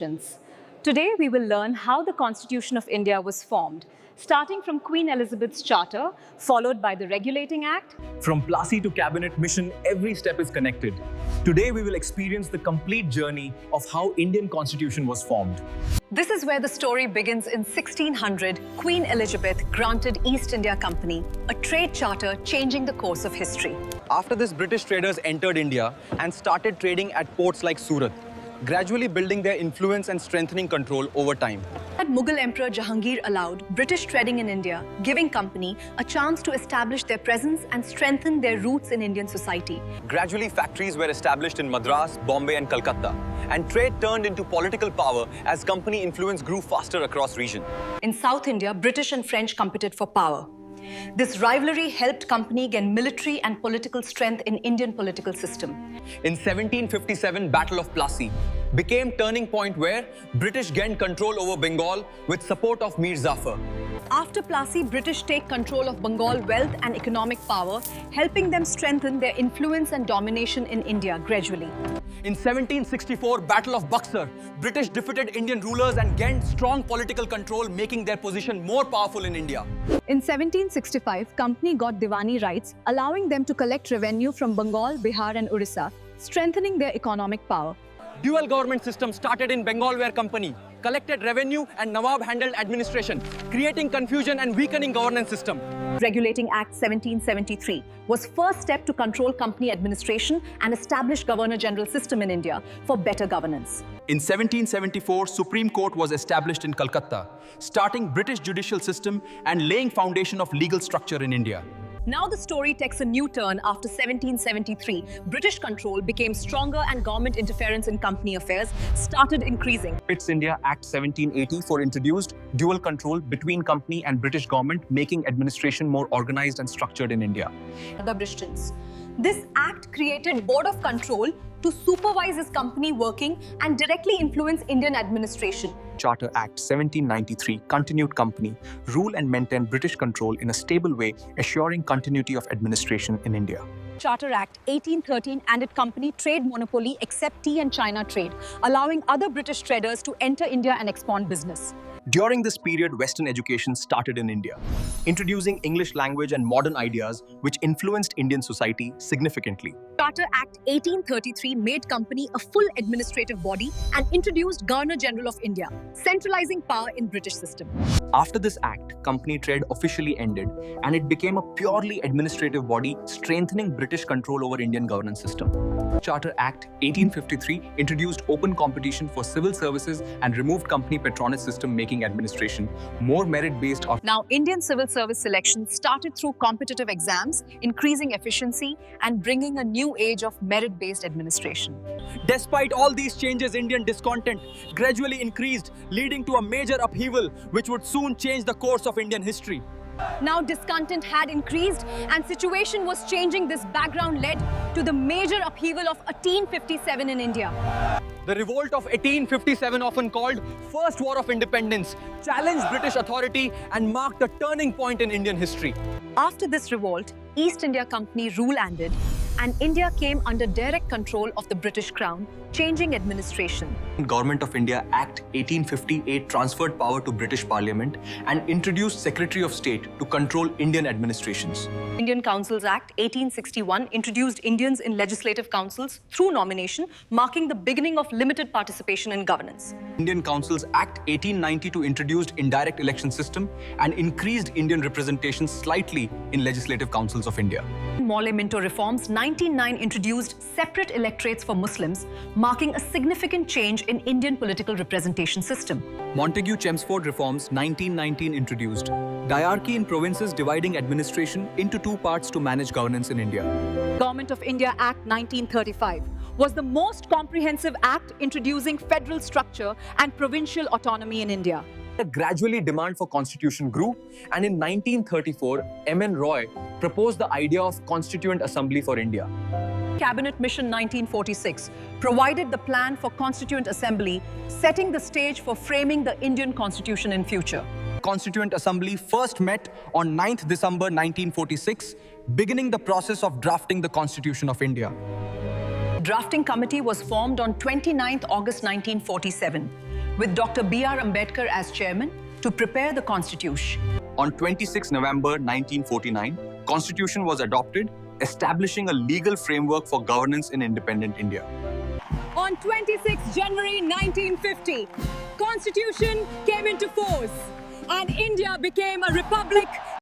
questions. Today we will learn how the Constitution of India was formed, starting from Queen Elizabeth's Charter, followed by the Regulating Act. From Plassey to Cabinet Mission, every step is connected. Today we will experience the complete journey of how Indian Constitution was formed. This is where the story begins. In 1600, Queen Elizabeth granted East India Company a trade charter changing the course of history. After this, British traders entered India and started trading at ports like Surat, gradually building their influence and strengthening control over time. Mughal Emperor Jahangir allowed British trading in India, giving company a chance to establish their presence and strengthen their roots in Indian society. Gradually, factories were established in Madras, Bombay and Calcutta, and trade turned into political power as company influence grew faster across region. In South India, British and French competed for power. This rivalry helped company gain military and political strength in Indian political system. In 1757, Battle of Plassey became turning point where British gained control over Bengal with support of Mir Zafar. After Plassey, British take control of Bengal wealth and economic power, helping them strengthen their influence and domination in India gradually. In 1764, Battle of Buxar, British defeated Indian rulers and gained strong political control, making their position more powerful in India. In 1765, company got Diwani rights, allowing them to collect revenue from Bengal, Bihar and Orissa, strengthening their economic power. Dual government system started in Bengal where company collected revenue and Nawab handled administration, creating confusion and weakening governance system. Regulating Act 1773 was first step to control company administration and establish Governor-General system in India for better governance. In 1774, Supreme Court was established in Calcutta, starting British judicial system and laying foundation of legal structure in India. Now the story takes a new turn after 1773. British control became stronger and government interference in company affairs started increasing. Pitt's India Act 1784 introduced dual control between company and British government, making administration more organized and structured in India. The British. This act created Board of Control to supervise his company working and directly influence Indian administration. Charter Act 1793 continued company rule and maintained British control in a stable way, assuring continuity of administration in India. Charter Act 1813 ended company trade monopoly except tea and China trade, allowing other British traders to enter India and expand business. During this period, Western education started in India, introducing English language and modern ideas which influenced Indian society significantly. Charter Act 1833 made company a full administrative body and introduced Governor-General of India, centralizing power in British system. After this act, company trade officially ended and it became a purely administrative body, strengthening British control over Indian governance system. Charter Act 1853 introduced open competition for civil services and removed company patronage system, making administration more merit-based. Now, Indian civil service selection started through competitive exams, increasing efficiency and bringing a new age of merit-based administration. Despite all these changes, Indian discontent gradually increased, leading to a major upheaval which would soon change the course of Indian history. Now discontent had increased and situation was changing. This background led to the major upheaval of 1857 in India. The revolt of 1857, often called First War of Independence, challenged British authority and marked a turning point in Indian history. After this revolt, East India Company rule ended and India came under direct control of the British Crown, changing administration. Government of India Act 1858 transferred power to British Parliament and introduced Secretary of State to control Indian administrations. Indian Councils Act 1861 introduced Indians in legislative councils through nomination, marking the beginning of limited participation in governance. Indian Councils Act 1892 introduced indirect election system and increased Indian representation slightly in legislative councils of India. Morley Minto reforms 1909 introduced separate electorates for Muslims, marking a significant change in Indian political representation system. Montagu-Chelmsford reforms 1919 introduced diarchy in provinces, dividing administration into two parts to manage governance in India. Government of India Act 1935 was the most comprehensive act introducing federal structure and provincial autonomy in India. Gradually, demand for constitution grew, and in 1934, M.N. Roy proposed the idea of Constituent Assembly for India. Cabinet Mission 1946 provided the plan for Constituent Assembly, setting the stage for framing the Indian Constitution in future. Constituent Assembly first met on 9th December 1946, beginning the process of drafting the Constitution of India. Drafting committee was formed on 29th August 1947 with Dr. B.R. Ambedkar as chairman to prepare the constitution. On 26 November 1949, Constitution was adopted, establishing a legal framework for governance in independent India. On 26 January 1950, Constitution came into force and India became a republic